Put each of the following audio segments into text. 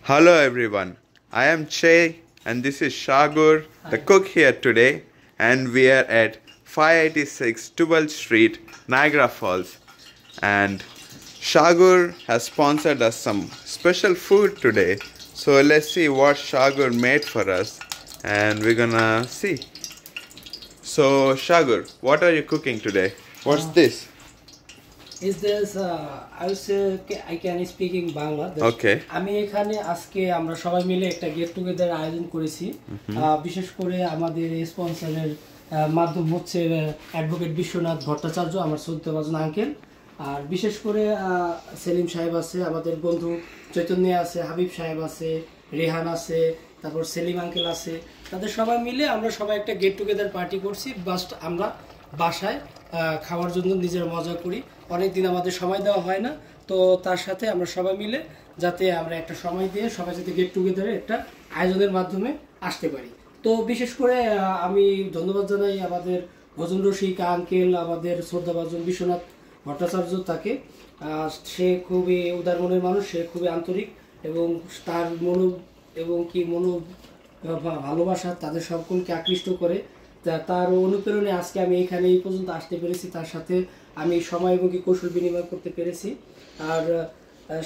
Hello everyone, I am Che and this is Shagur, the cook here today, and we are at 586 12th Street, Niagara Falls, and Shagur has sponsored us some special food today. So let's see what Shagur made for us and we're gonna see. So Shagur, what are you cooking today? What's this? Is this I would say I can speak in Bangla. Okay. আমি এখানে আজকে আমরা সবাই মিলে একটা get together আয়োজন করেছি। বিশেষ করে আমাদের স্পন্সরের মাধ্যম হচ্ছে অ্যাডভোকেট বিশ্বনাথ ভট্টাচার্য, আমার শ্রদ্ধাভাজন আঙ্কেল, আর বিশেষ করে সেলিম সাহেব আছে, আমাদের বন্ধু চৈতন্য আছে, হাবিব সাহেব আছে, রেহান আছে, তারপর সেলিম আঙ্কেল আছে। তাদের সবাই মিলে আমরা সবাই একটা গেট টুগেদার পার্টি করছি। বাস্ট আমরা বাসায় খাওয়ার জন্য নিজের মজা করি, অনেকদিন আমাদের সময় দেওয়া হয় না, তো তার সাথে আমরা সবাই মিলে যাতে আমরা একটা সময় দিয়ে সবাই যাতে গেট টুগেদারে একটা আয়োজনের মাধ্যমে আসতে পারি। তো বিশেষ করে আমি ধন্যবাদ জানাই আমাদের ভোজন রসিক আঙ্কেল, আমাদের শ্রদ্ধাভাজন বিশ্বনাথ ভট্টাচার্য, তাকে সে খুবই উদার মনের মানুষ, সে খুবই আন্তরিক এবং তার ভালোবাসা তাদের সকলকে আকৃষ্ট করে। তার অনুপ্রেরণে আজকে আমি এখানে এই পর্যন্ত আসতে পেরেছি, তার সাথে আমি সময় এবং কৌশল বিনিময় করতে পেরেছি। আর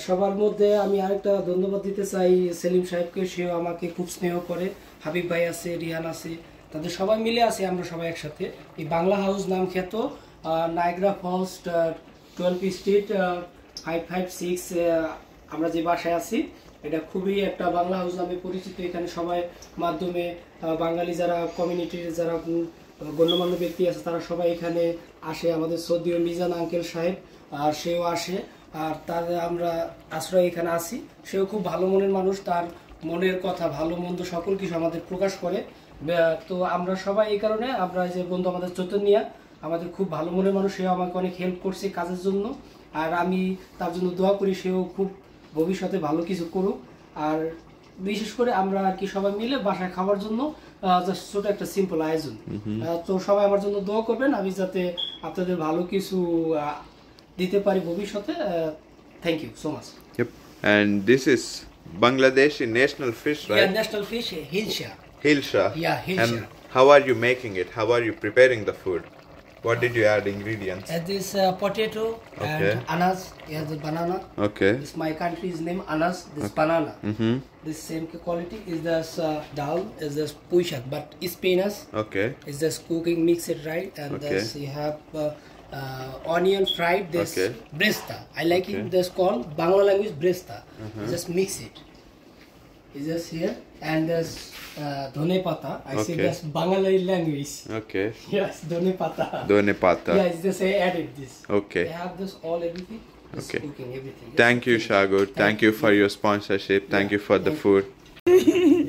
সবার মধ্যে আমি আরেকটা ধন্যবাদ দিতে চাই সেলিম সাহেবকে, সেও আমাকে খুব স্নেহ করে। হাবিব ভাই আছে, রিহান আছে, তাদের সবাই মিলে আছে, আমরা সবাই একসাথে এই বাংলা হাউস নাম খ্যাত নায়াগ্রা ফলস 12 স্ট্রিট 556 আমরা যে বাসায় আছি, এটা খুবই একটা বাংলা হাউস নামে পরিচিত। এখানে সবাই মাধ্যমে বাঙালি যারা কমিউনিটির যারা গণ্যমান্য ব্যক্তি আছে তারা সবাই এখানে আসে। আমাদের শ্রদ্ধেয় মিজান আঙ্কেল সাহেব আর সেও আসে, আর তার আমরা আশ্রয় এখানে আসি। সেও খুব ভালো মনের মানুষ, তার মনের কথা ভালো মন্দ সকল কিছু আমাদের প্রকাশ করে। তো আমরা সবাই এই কারণে আমরা যে বন্ধু আমাদের চৈতন্যা আমাদের খুব ভালো মনের মানুষ, সেও আমাকে অনেক হেল্প করছে কাজের জন্য, আর আমি তার জন্য দোয়া করি সেও খুব ভবিষ্যতে ভালো কিছু করুক। আর বিশেষ করে আমরা আর কি সবাই মিলে বাসায় খাওয়ার জন্য জাস্ট ছোট একটা সিম্পল আয়োজন। তো সবাই আমার জন্য দোয়া করবেন, আমি যাতে আপনাদের ভালো কিছু দিতে পারি ভবিষ্যতে। Thank you so much. And this is Bangladeshi national fish, right? Yeah, national fish, Hilsha. Hilsha. Yeah, Hilsha. And how are you making it? How are you preparing the food? What did you add ingredients? This potato and anas, yeah, the banana. Okay. This my country's name anas. This banana. This same quality is this dal, is this puishak, but it's peanuts. Okay. It's just cooking, mix it right, and this you have onion fried. This bresta. I like it. This called Bangla language bresta. Just mix it. It's just here, and this dhone pata. I say that's Bangla language. Okay. Yes, dhone pata. Dhone pata. Yeah, it's just I added this. Okay. They have this all everything. Okay. Cooking everything. Thank you, Shagur. Thank you for your sponsorship. Thank you for the food.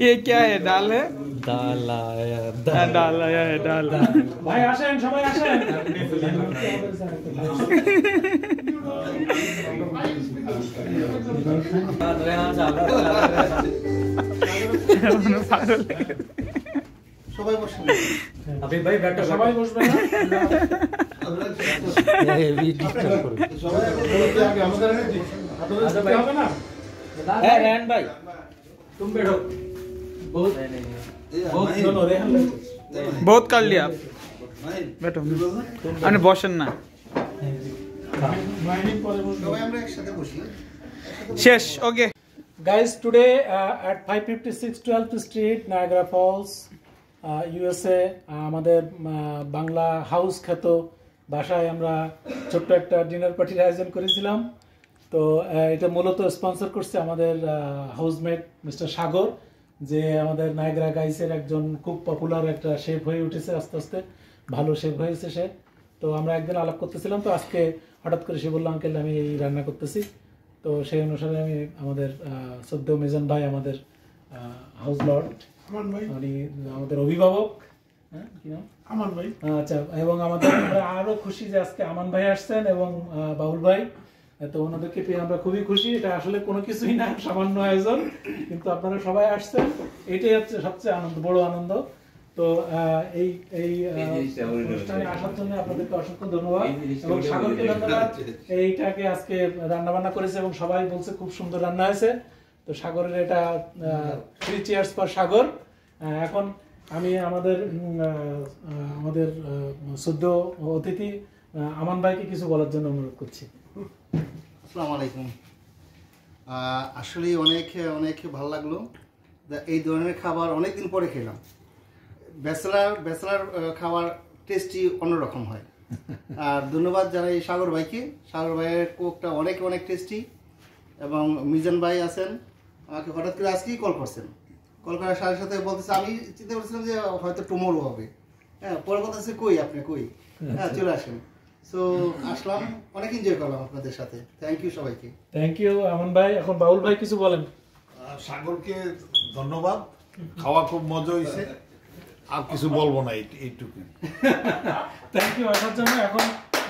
ये क्या है? दाल है? दाल आया दाल आया है दाल। भाई आशेन, সবাই आशेन। সবাই বসুন। আবে ভাই ব্যাটা সবাই বসবে না? ये भी डिस्टर्ब करो। সবাই আগে আমাদের আচ্ছা ভাই হবে না? ए रेहान भाई तुम बैठो। बहुत दोनों रेहान बहुत कर लिया आप बैठो अरे বসেন না সবাই আমরা একসাথে বসি। শেষ ওকে Guys, today at 556 12th Street, Niagara Falls, USA, আমাদের বাংলা হাউস খ্যাত বাসায় আমরা ছোট্ট একটা ডিনার পার্টির আয়োজন করেছিলাম। তো এটা মূলত স্পন্সর করছে আমাদের হাউসমেট মিস্টার সাগর, যে আমাদের নায়াগ্রা গাইসের একজন খুব পপুলার একটা শেফ হয়ে উঠেছে, আস্তে আস্তে ভালো শেফ হয়েছে সে। তো আমরা একদিন আলাপ করতেছিলাম, তো আজকে হঠাৎ করে সে বললো আঙ্কেল আমি এই রান্না করতেছি। তো সেই অনুসারে আমি আমাদের শ্রদ্ধেয় মিজান ভাই, আমাদের হাউস লর্ড, উনি আমাদের অভিভাবক, কি নাম আমান ভাই, আচ্ছা, এবং আমাদের আমরা আরো খুশি যে আজকে আমান ভাই আসছেন এবং বাউল ভাই। তো ওনাদেরকে পেয়ে আমরা খুবই খুশি। এটা আসলে কোনো কিছুই না, সামান্য আয়োজন, কিন্তু আপনারা সবাই আসছেন, এটাই হচ্ছে সবচেয়ে আনন্দ, বড় আনন্দ। তো এই এই অনুষ্ঠানে আসার জন্য আপনাদেরকে অসংখ্য ধন্যবাদ এবং সাগরকে ধন্যবাদ। এইটাকে আজকে রান্না বান্না করেছে এবং সবাই বলছে খুব সুন্দর রান্না হয়েছে। তো সাগরের এটা 3 cheers ফর সাগর। এখন আমি আমাদের শ্রদ্ধ অতিথি আমান ভাইকে কিছু বলার জন্য অনুরোধ করছি। আসসালামু আলাইকুম। আসলে অনেক ভালো লাগলো, এই ধরনের খাবার অনেকদিন পরে খেলাম। ব্যাচেলার খাবার টেস্টি অন্যরকম হয়। আর ধন্যবাদ জানাই সাগর ভাইকে। সাগর ভাইয়ের কোকটা অনেক টেস্টি। এবং মিজান ভাই আছেন, আমাকে হঠাৎ করে আজকেই কল করছেন। কল করার সাথে সাথে বলতেছে, আমি চিন্তা করছিলাম যে হয়তো টুমোরো হবে। হ্যাঁ, পরে কথা হচ্ছে আপনি কই, হ্যাঁ চলে আসেন। সো আসলাম, অনেক এনজয় করলাম আপনাদের সাথে। থ্যাংক ইউ সবাইকে। থ্যাংক ইউ আমান ভাই। এখন বাউল ভাই কিছু বলেন। সাগরকে ধন্যবাদ, খাওয়া খুব মজা হয়েছে, আর কিছু বলবো না, এইটুকু। থ্যাংক ইউ আসার জন্য।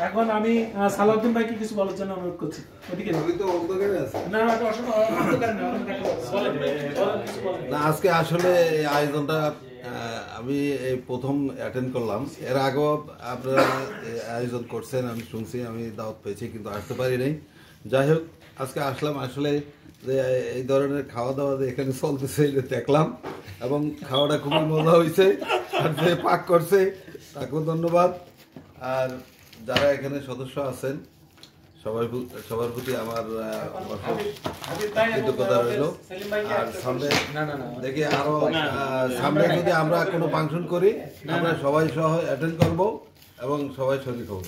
এখন আমি সালাউদ্দিন ভাইকে কিছু বলার জন্য অনুরোধ করছি। ওদিকে আমি তো অন্ধকারে আছি। না অন্ধকারে না, না, আজকে আসলে এই আয়োজনটা আমি এই প্রথম অ্যাটেন্ড করলাম। এর আগেও আপনারা আয়োজন করছেন, আমি শুনছি, আমি দাওয়াত পেয়েছি, কিন্তু আসতে পারি নাই। যাই হোক, আজকে আসলাম। আসলে যে এই ধরনের খাওয়া দাওয়া যে এখানে চলতেছে দেখলাম, এবং খাওয়াটা খুবই মজা হয়েছে। আর যে পাক করছে তাকেও ধন্যবাদ। আর যারা এখানে সদস্য আছেন সবার প্রতি আমার কৃতজ্ঞতা রইল। আর সামনে দেখি আরো সামনে যদি আমরা কোনো ফাংশন করি, আমরা সবাই সহ অ্যাটেন্ড করব এবং সবাই শরীর হব।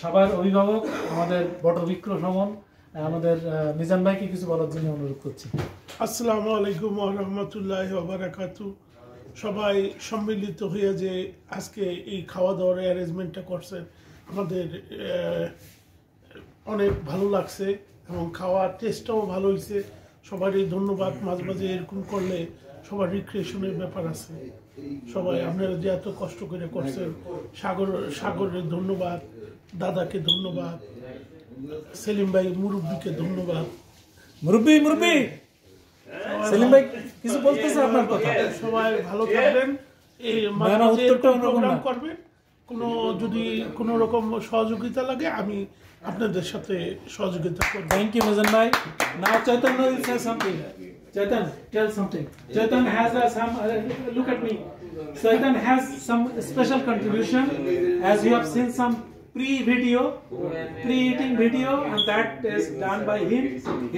সবার অভিভাবক আমাদের বটবৃক্ষ সমন আমাদের মিজান ভাইকে কিছু বলার জন্য অনুরোধ করছি। আসসালামু আলাইকুম ওয়া রাহমাতুল্লাহি ওয়া বারাকাতুহু। সবাই সম্মিলিত হয়ে যে আজকে এই খাওয়া দাওয়ার অ্যারেঞ্জমেন্টটা করছেন, আমাদের অনেক ভালো লাগছে এবং খাওয়ার টেস্টটাও ভালো হয়েছে। সবারই ধন্যবাদ। মাঝে মাঝে এরকম করলে সবার রিক্রিয়েশনের ব্যাপার আছে। সবাই আপনারা যে এত কষ্ট করে করছেন, সাগরের ধন্যবাদ, দাদাকে ধন্যবাদ, সেলিম ভাই মুরব্বীকে ধন্যবাদ। মুরব্বী সেলিম ভাই কিছু বলতেছে আপনার কথা। সবাই ভালো থাকবেন, এই প্রোগ্রাম করবেন। যদি কোনো রকম সহযোগিতা লাগে আমি আপনাদের সাথে সহযোগিতা করব। Thank you, Mizan bhai. Now Chaitanya will say something. Chaitanya, tell something. Chaitanya has some. Look at me. Chaitanya has some special contribution, as you have seen some pre-eating video, and that is done by him.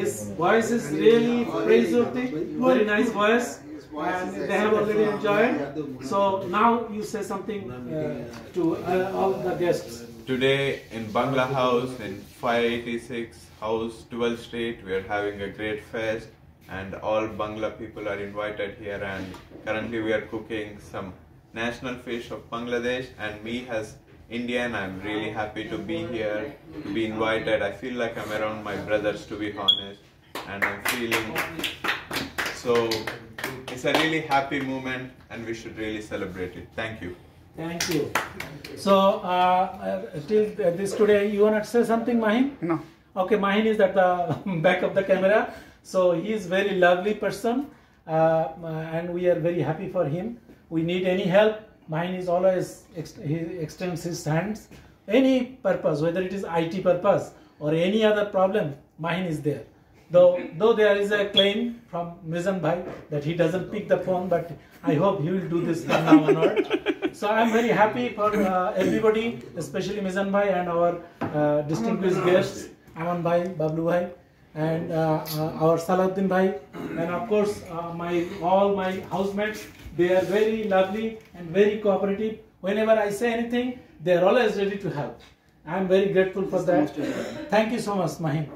His voice is really praiseworthy, very nice voice, and they have already enjoyed. So now you say something to all the guests. Today in Bangla House in 586 House 12th Street, we are having a great fest, and all Bangla people are invited here, and currently we are cooking some national fish of Bangladesh, and me as Indian, I'm really happy to be here, to be invited. I feel like I'm around my brothers, to be honest, and I'm feeling so it's a really happy moment, and we should really celebrate it. Thank you. Thank you. So till this today, you want to say something, Mahin? No. Okay, Mahin is at the back of the camera. So he is very lovely person, and we are very happy for him. We need any help, Mahin is always he extends his hands. Any purpose, whether it is IT purpose or any other problem, Mahin is there. Though there is a claim from Mizan bhai that he doesn't pick the phone, but I hope he will do this from now onward. So I'm very happy for everybody, especially Mizan bhai and our distinguished guests, Aman bhai, Bablu bhai, and our Salahuddin bhai, and of course all my housemates. They are very lovely and very cooperative. Whenever I say anything, they are always ready to help. I am very grateful for that. Thank you so much, Mahin.